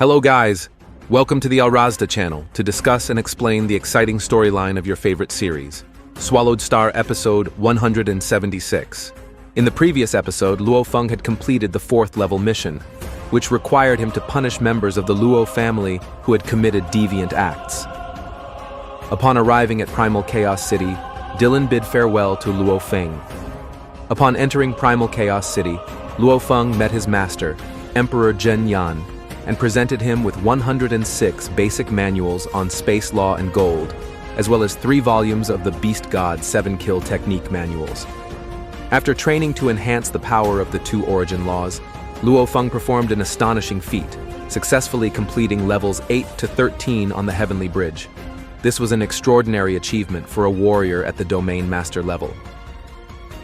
Hello guys, welcome to the Al-Razda channel to discuss and explain the exciting storyline of your favorite series, SwallowedStar episode 176. In the previous episode, Luofeng had completed the 4th level mission, which required him to punish members of the Luo family who had committed deviant acts. Upon arriving at Primal Chaos City, Dylan bid farewell to Luofeng. Upon entering Primal Chaos City, Luofeng met his master, Emperor Zhen Yan, and presented him with 106 basic manuals on space law and gold, as well as 3 volumes of the Beast God 7-kill technique manuals. After training to enhance the power of the 2 origin laws, Luofeng performed an astonishing feat, successfully completing levels 8 to 13 on the Heavenly Bridge. This was an extraordinary achievement for a warrior at the Domain Master level.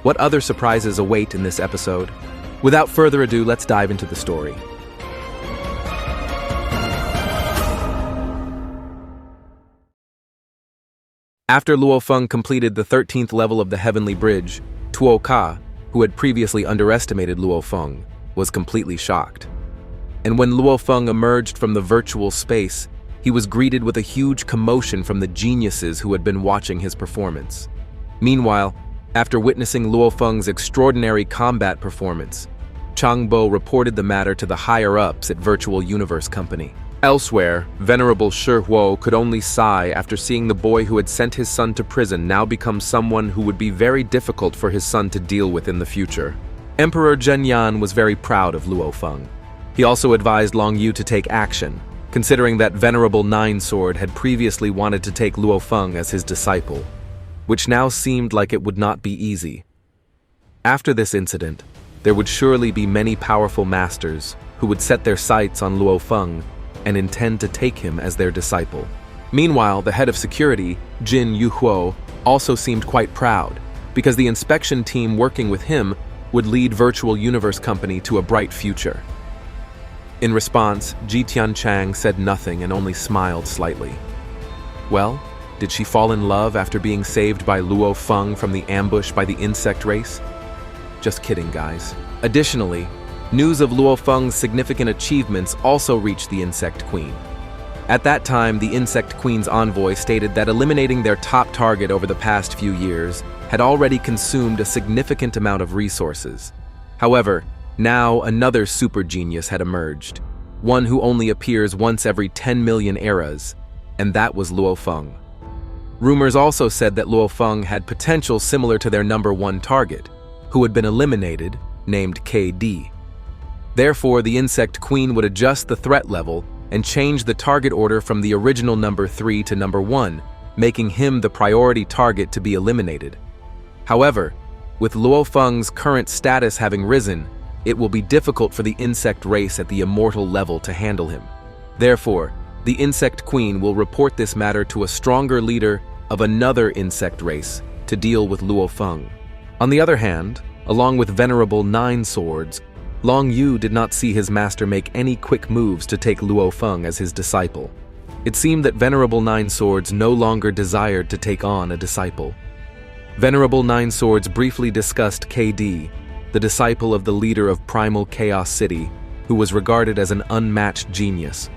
What other surprises await in this episode? Without further ado, let's dive into the story. After Luofeng completed the 13th level of the Heavenly Bridge, Tuo Ka, who had previously underestimated Luofeng, was completely shocked. And when Luofeng emerged from the virtual space, he was greeted with a huge commotion from the geniuses who had been watching his performance. Meanwhile, after witnessing Luofeng's extraordinary combat performance, Changbo reported the matter to the higher-ups at Virtual Universe Company. Elsewhere, Venerable Shi Huo could only sigh after seeing the boy who had sent his son to prison now become someone who would be very difficult for his son to deal with in the future. Emperor Zhen Yan was very proud of Luofeng. He also advised Long Yu to take action, considering that Venerable Nine Sword had previously wanted to take Luofeng as his disciple, which now seemed like it would not be easy. After this incident, there would surely be many powerful masters who would set their sights on Luofeng and intend to take him as their disciple. Meanwhile, the head of security, Jin Yuhuo, also seemed quite proud, because the inspection team working with him would lead Virtual Universe Company to a bright future. In response, Ji Tianchang said nothing and only smiled slightly. Well, did she fall in love after being saved by Luofeng from the ambush by the insect race? Just kidding, guys. Additionally, news of Luofeng's significant achievements also reached the Insect Queen. At that time, the Insect Queen's envoy stated that eliminating their top target over the past few years had already consumed a significant amount of resources. However, now another super genius had emerged, one who only appears once every 10 million eras, and that was Luofeng. Rumors also said that Luofeng had potential similar to their number 1 target, who had been eliminated, named KD. Therefore, the Insect Queen would adjust the threat level and change the target order from the original number 3 to number 1, making him the priority target to be eliminated. However, with Luofeng's current status having risen, it will be difficult for the insect race at the immortal level to handle him. Therefore, the Insect Queen will report this matter to a stronger leader of another insect race to deal with Luofeng. On the other hand, along with Venerable Nine Swords, Long Yu did not see his master make any quick moves to take Luofeng as his disciple. It seemed that Venerable Nine Swords no longer desired to take on a disciple. Venerable Nine Swords briefly discussed KD, the disciple of the leader of Primal Chaos City, who was regarded as an unmatched genius.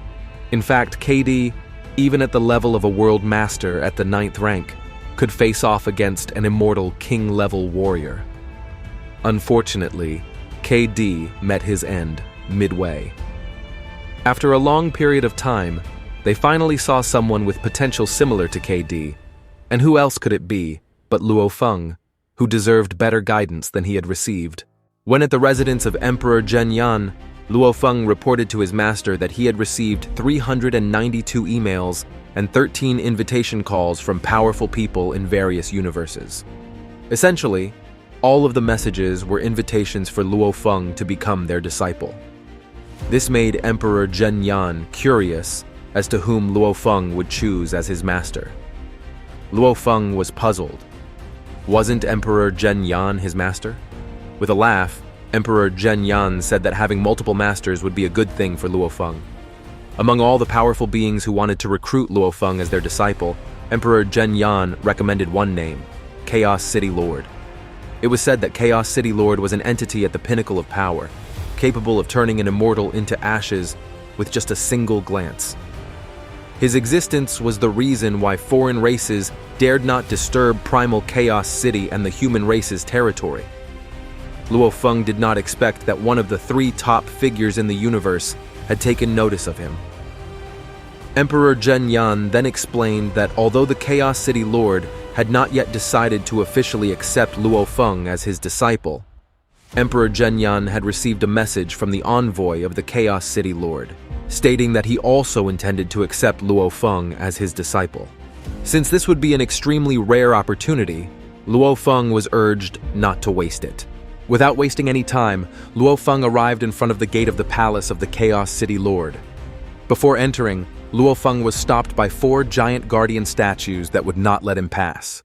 In fact, KD, even at the level of a world master at the 9th rank, could face off against an immortal king-level warrior. Unfortunately, KD met his end midway. After a long period of time, they finally saw someone with potential similar to KD, and who else could it be but Luofeng, who deserved better guidance than he had received. When at the residence of Emperor Zhen Yan, Luofeng reported to his master that he had received 392 emails and 13 invitation calls from powerful people in various universes. Essentially, all of the messages were invitations for Luofeng to become their disciple. This made Emperor Zhen Yan curious as to whom Luofeng would choose as his master. Luofeng was puzzled. Wasn't Emperor Zhen Yan his master? With a laugh, Emperor Zhen Yan said that having multiple masters would be a good thing for Luofeng. Among all the powerful beings who wanted to recruit Luofeng as their disciple, Emperor Zhen Yan recommended one name, Chaos City Lord. It was said that Chaos City Lord was an entity at the pinnacle of power, capable of turning an immortal into ashes with just a single glance. His existence was the reason why foreign races dared not disturb Primal Chaos City and the human race's territory. Luofeng did not expect that one of the 3 top figures in the universe had taken notice of him. Emperor Zhen Yan then explained that although the Chaos City Lord had not yet decided to officially accept Luofeng as his disciple, Emperor Zhen Yan had received a message from the envoy of the Chaos City Lord, stating that he also intended to accept Luofeng as his disciple. Since this would be an extremely rare opportunity, Luofeng was urged not to waste it. Without wasting any time, Luofeng arrived in front of the gate of the palace of the Chaos City Lord. Before entering, Luofeng was stopped by 4 giant guardian statues that would not let him pass.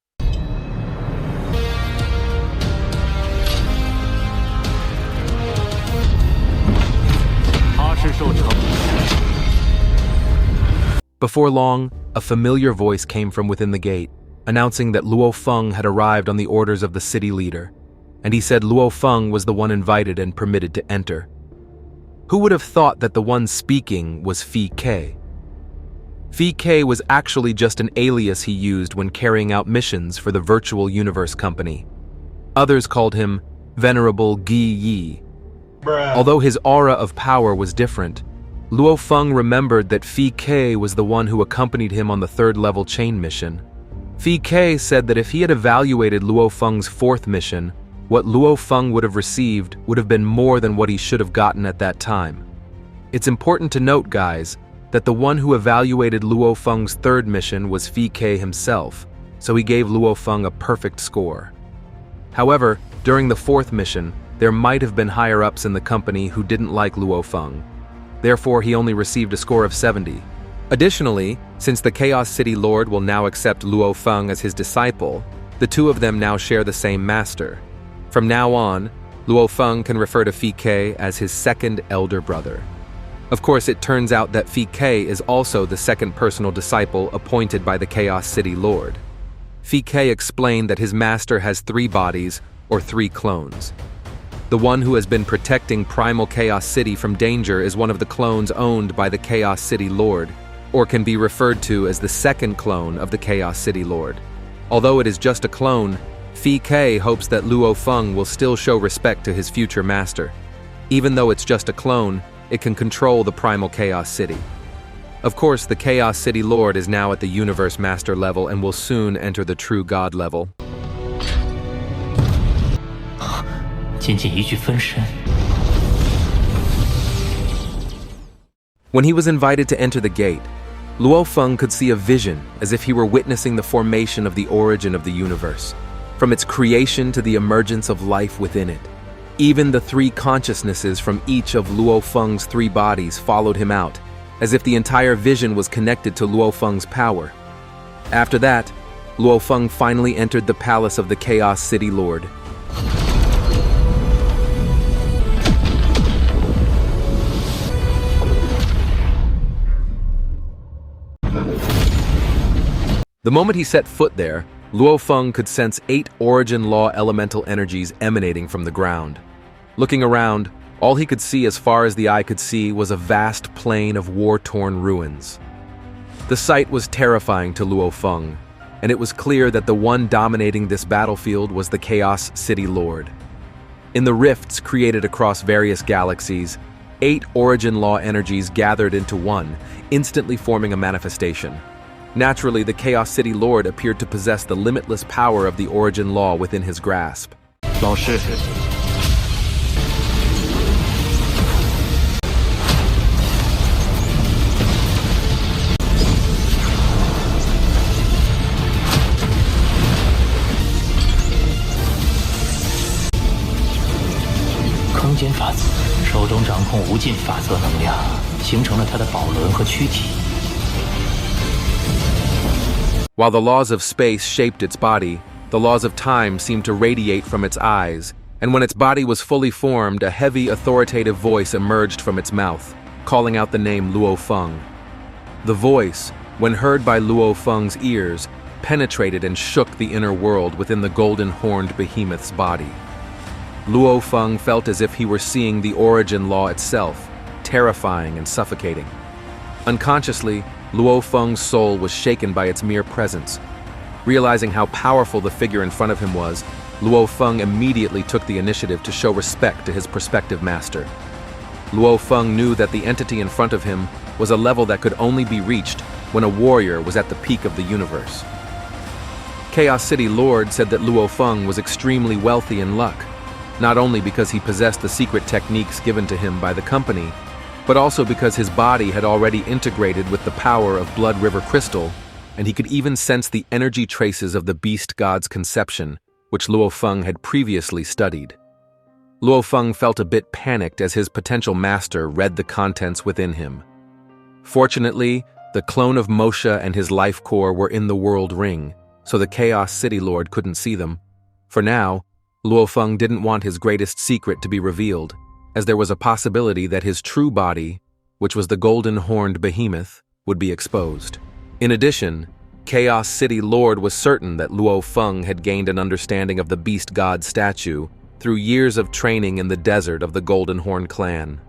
Before long, a familiar voice came from within the gate, announcing that Luofeng had arrived on the orders of the city leader, and he said Luofeng was the one invited and permitted to enter. Who would have thought that the one speaking was Phi Ke? Phi Ke was actually just an alias he used when carrying out missions for the Virtual Universe Company. Others called him Venerable Gi Yi. Although his aura of power was different, Luofeng remembered that Phi Ke was the one who accompanied him on the 3rd level chain mission. Phi Ke said that if he had evaluated Luofeng's 4th mission, what Luofeng would have received would have been more than what he should have gotten at that time. It's important to note, guys, that the one who evaluated Luofeng's 3rd mission was Phi Ke himself, so he gave Luofeng a perfect score. However, during the 4th mission, there might have been higher-ups in the company who didn't like Luofeng. Therefore, he only received a score of 70. Additionally, since the Chaos City Lord will now accept Luofeng as his disciple, the 2 of them now share the same master. From now on, Luofeng can refer to Phi Ke as his 2nd elder brother. Of course, it turns out that Phi Ke is also the 2nd personal disciple appointed by the Chaos City Lord. Phi Ke explained that his master has 3 bodies, or 3 clones. The one who has been protecting Primal Chaos City from danger is one of the clones owned by the Chaos City Lord, or can be referred to as the 2nd clone of the Chaos City Lord. Although it is just a clone, Phi Ke hopes that Luofeng will still show respect to his future master. Even though it's just a clone, it can control the Primal Chaos City. Of course, the Chaos City Lord is now at the Universe Master level and will soon enter the True God level. When he was invited to enter the gate, Luofeng could see a vision as if he were witnessing the formation of the origin of the universe, from its creation to the emergence of life within it. Even the 3 consciousnesses from each of Luofeng's 3 bodies followed him out, as if the entire vision was connected to Luofeng's power. After that, Luofeng finally entered the palace of the Chaos City Lord. The moment he set foot there, Luofeng could sense 8 Origin Law elemental energies emanating from the ground. Looking around, all he could see as far as the eye could see was a vast plain of war-torn ruins. The sight was terrifying to Luofeng, and it was clear that the one dominating this battlefield was the Chaos City Lord. In the rifts created across various galaxies, 8 Origin Law energies gathered into one, instantly forming a manifestation. Naturally, the Chaos City Lord appeared to possess the limitless power of the Origin Law within his grasp. 老师，空间法则，手中掌控无尽法则能量，形成了它的宝轮和躯体。 While the laws of space shaped its body, the laws of time seemed to radiate from its eyes, and when its body was fully formed, a heavy, authoritative voice emerged from its mouth, calling out the name Luofeng. The voice, when heard by Luofeng's ears, penetrated and shook the inner world within the golden-horned behemoth's body. Luofeng felt as if he were seeing the Origin Law itself, terrifying and suffocating. Unconsciously, Luofeng's soul was shaken by its mere presence. Realizing how powerful the figure in front of him was, Luofeng immediately took the initiative to show respect to his prospective master. Luofeng knew that the entity in front of him was a level that could only be reached when a warrior was at the peak of the universe. Chaos City Lord said that Luofeng was extremely wealthy in luck, not only because he possessed the secret techniques given to him by the company, but also because his body had already integrated with the power of Blood River Crystal, and he could even sense the energy traces of the beast god's conception, which Luofeng had previously studied. Luofeng felt a bit panicked as his potential master read the contents within him. Fortunately, the clone of Moshe and his life core were in the world ring, so the Chaos City Lord couldn't see them. For now, Luofeng didn't want his greatest secret to be revealed, as there was a possibility that his true body, which was the golden-horned behemoth, would be exposed. In addition, Chaos City Lord was certain that Luofeng had gained an understanding of the beast god statue through years of training in the desert of the Golden Horn clan.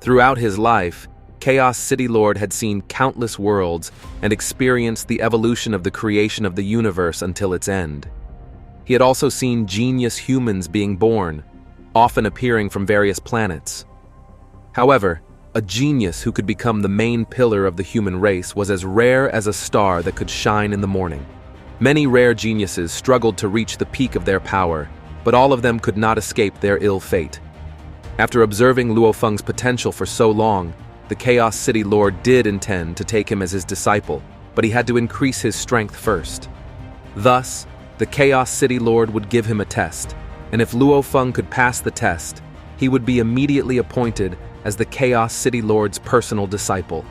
Throughout his life, Chaos City Lord had seen countless worlds and experienced the evolution of the creation of the universe until its end. He had also seen genius humans being born, often appearing from various planets. However, a genius who could become the main pillar of the human race was as rare as a star that could shine in the morning. Many rare geniuses struggled to reach the peak of their power, but all of them could not escape their ill fate. After observing Luofeng's potential for so long, the Chaos City Lord did intend to take him as his disciple, but he had to increase his strength first. Thus, the Chaos City Lord would give him a test, and if Luofeng could pass the test, he would be immediately appointed as the Chaos City Lord's personal disciple.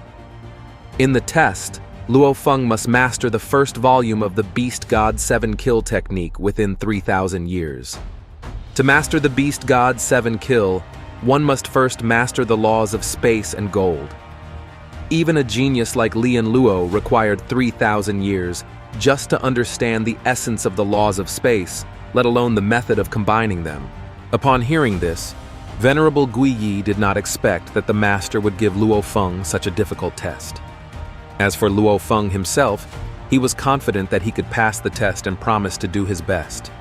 In the test, Luofeng must master the first volume of the Beast God 7 Kill technique within 3,000 years. To master the Beast God 7 Kill, one must first master the laws of space and gold. Even a genius like Lian Luo required 3,000 years just to understand the essence of the laws of space, let alone the method of combining them. Upon hearing this, Venerable Guiyi did not expect that the master would give Luofeng such a difficult test. As for Luofeng himself, he was confident that he could pass the test and promised to do his best.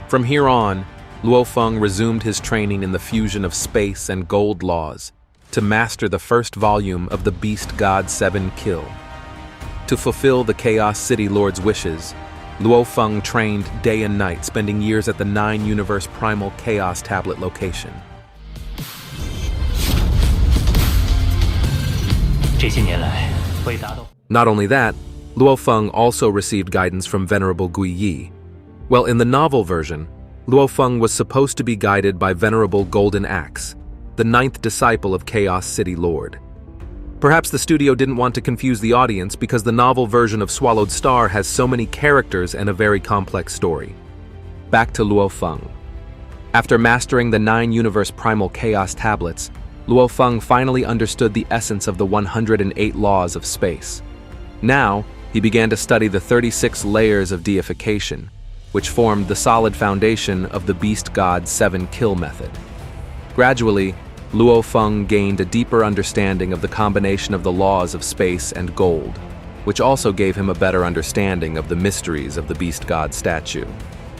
From here on, Luofeng resumed his training in the fusion of space and gold laws to master the first volume of the Beast God 7 Kill. To fulfill the Chaos City Lord's wishes, Luofeng trained day and night, spending years at the 9-universe primal chaos tablet location. Not only that, Luofeng also received guidance from Venerable Guiyi. Well, in the novel version, Luofeng was supposed to be guided by Venerable Golden Axe, the 9th disciple of Chaos City Lord. Perhaps the studio didn't want to confuse the audience because the novel version of SwallowedStar has so many characters and a very complex story. Back to Luofeng. After mastering the 9-universe primal chaos tablets, Luofeng finally understood the essence of the 108 laws of space. Now, he began to study the 36 layers of deification, which formed the solid foundation of the Beast God 7 Kill method. Gradually, Luofeng gained a deeper understanding of the combination of the laws of space and gold, which also gave him a better understanding of the mysteries of the Beast God statue.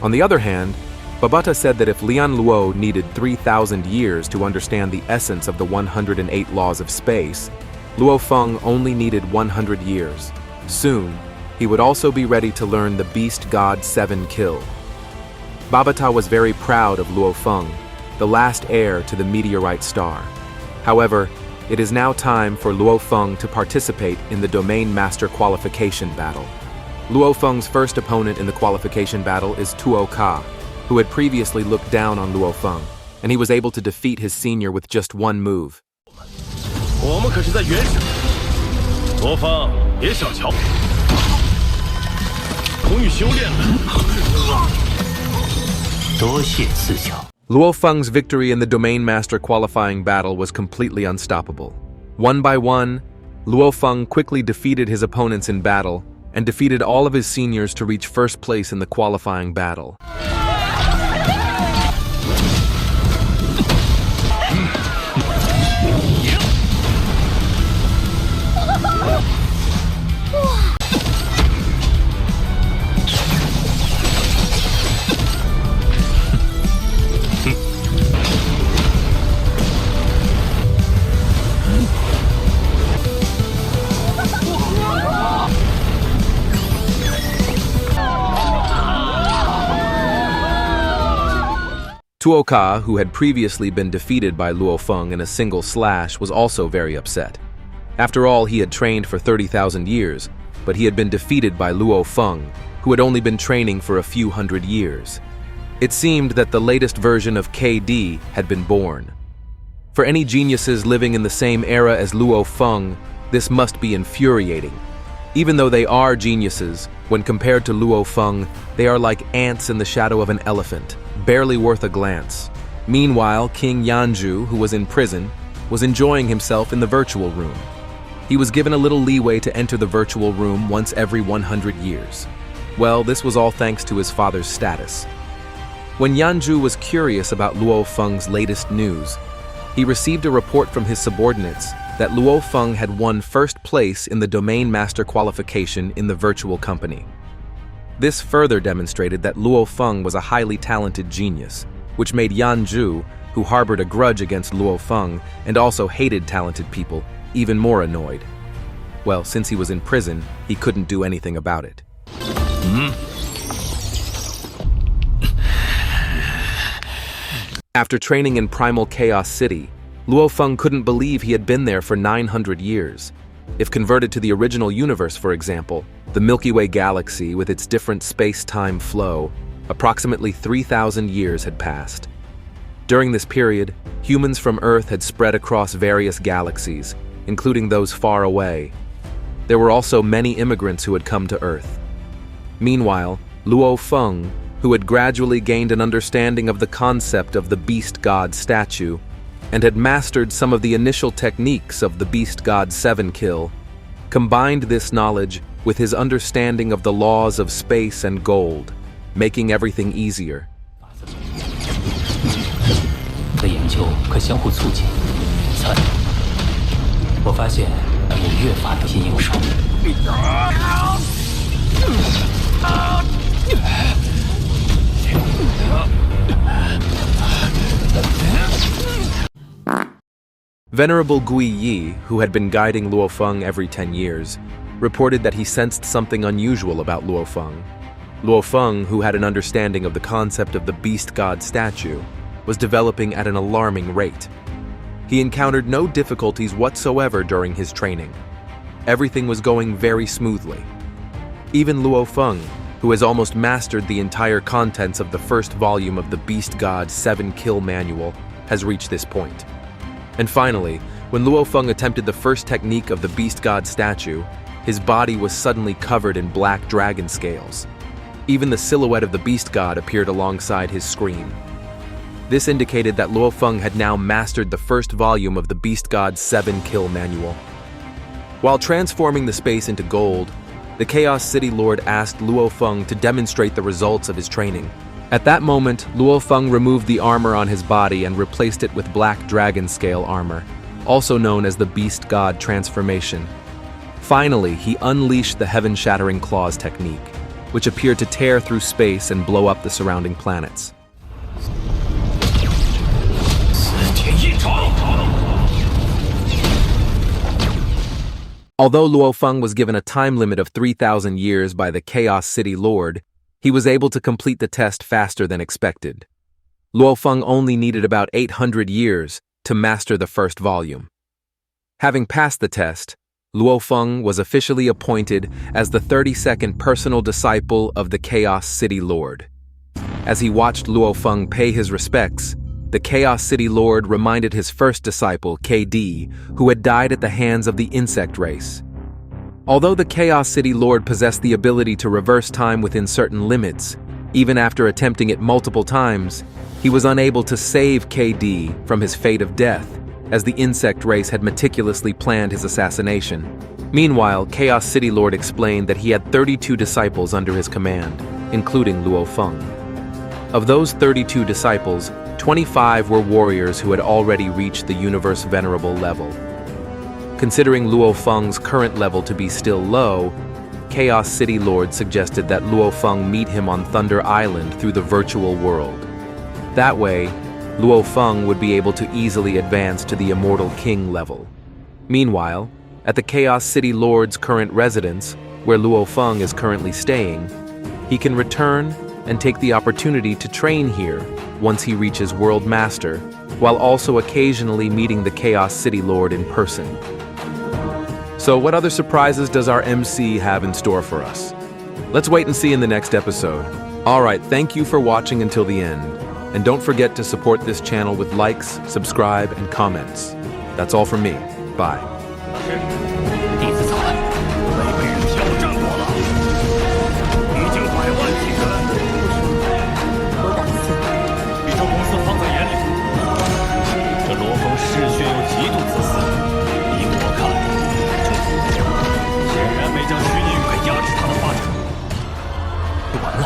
On the other hand, Babata said that if Lian Luo needed 3,000 years to understand the essence of the 108 laws of space, Luofeng only needed 100 years. Soon, he would also be ready to learn the Beast God 7 Kill. Babata was very proud of Luofeng, the last heir to the meteorite star. However, it is now time for Luofeng to participate in the Domain Master qualification battle. Luofeng's first opponent in the qualification battle is Tuo Ka, who had previously looked down on Luofeng, and he was able to defeat his senior with just one move. Luofeng's victory in the Domain Master qualifying battle was completely unstoppable. One by one, Luofeng quickly defeated his opponents in battle and defeated all of his seniors to reach first place in the qualifying battle. Tuoka, who had previously been defeated by Luofeng in a single slash, was also very upset. After all, he had trained for 30,000 years, but he had been defeated by Luofeng, who had only been training for a few hundred years. It seemed that the latest version of KD had been born. For any geniuses living in the same era as Luofeng, this must be infuriating. Even though they are geniuses, when compared to Luofeng, they are like ants in the shadow of an elephant, barely worth a glance. Meanwhile, King Yanju, who was in prison, was enjoying himself in the virtual room. He was given a little leeway to enter the virtual room once every 100 years. Well, this was all thanks to his father's status. When Yanju was curious about Luofeng's latest news, he received a report from his subordinates that Luofeng had won first place in the Domain Master qualification in the virtual company. This further demonstrated that Luofeng was a highly talented genius, which made Yanju, who harbored a grudge against Luofeng and also hated talented people, even more annoyed. Well, since he was in prison, he couldn't do anything about it. After training in Primal Chaos City, Luofeng couldn't believe he had been there for 900 years. If converted to the original universe, for example, the Milky Way galaxy with its different space-time flow, approximately 3,000 years had passed. During this period, humans from Earth had spread across various galaxies, including those far away. There were also many immigrants who had come to Earth. Meanwhile, Luofeng, who had gradually gained an understanding of the concept of the Beast God statue, and had mastered some of the initial techniques of the Beast God 7 kill, combined this knowledge with his understanding of the laws of space and gold, making everything easier. 的研究可相互促进。3，我发现我越发得心应手。Venerable Gui Yi, who had been guiding Luofeng every 10 years, reported that he sensed something unusual about Luofeng. Luofeng, who had an understanding of the concept of the Beast God statue, was developing at an alarming rate. He encountered no difficulties whatsoever during his training. Everything was going very smoothly. Even Luofeng, who has almost mastered the entire contents of the first volume of the Beast God 7 Kill Manual, has reached this point. And finally, when Luofeng attempted the first technique of the Beast God statue, his body was suddenly covered in black dragon scales. Even the silhouette of the Beast God appeared alongside his screen. This indicated that Luofeng had now mastered the first volume of the Beast God 7 Kill Manual. While transforming the space into gold, the Chaos City Lord asked Luofeng to demonstrate the results of his training. At that moment, Luofeng removed the armor on his body and replaced it with black dragon scale armor, also known as the Beast God transformation. Finally, he unleashed the heaven-shattering claws technique, which appeared to tear through space and blow up the surrounding planets. Although Luofeng was given a time limit of 3,000 years by the Chaos City Lord, he was able to complete the test faster than expected. Luofeng only needed about 800 years to master the first volume. Having passed the test, Luofeng was officially appointed as the 32nd personal disciple of the Chaos City Lord. As he watched Luofeng pay his respects, the Chaos City Lord reminded his first disciple, KD, who had died at the hands of the insect race. Although the Chaos City Lord possessed the ability to reverse time within certain limits, even after attempting it multiple times, he was unable to save KD from his fate of death, as the insect race had meticulously planned his assassination. Meanwhile, Chaos City Lord explained that he had 32 disciples under his command, including Luofeng. Of those 32 disciples, 25 were warriors who had already reached the Universe Venerable level. Considering Luofeng's current level to be still low, Chaos City Lord suggested that Luofeng meet him on Thunder Island through the virtual world. That way, Luofeng would be able to easily advance to the Immortal King level. Meanwhile, at the Chaos City Lord's current residence, where Luofeng is currently staying, he can return and take the opportunity to train here once he reaches World Master, while also occasionally meeting the Chaos City Lord in person. So what other surprises does our MC have in store for us? Let's wait and see in the next episode. Alright, thank you for watching until the end. And don't forget to support this channel with likes, subscribe, and comments. That's all from me. Bye. 弟子草案没被人挑战过了，已经百万级了。我档次，宇宙公司放在眼里，这罗峰嗜血又极度自私。依我看，显然没将虚拟语言压制他的发展，就完了。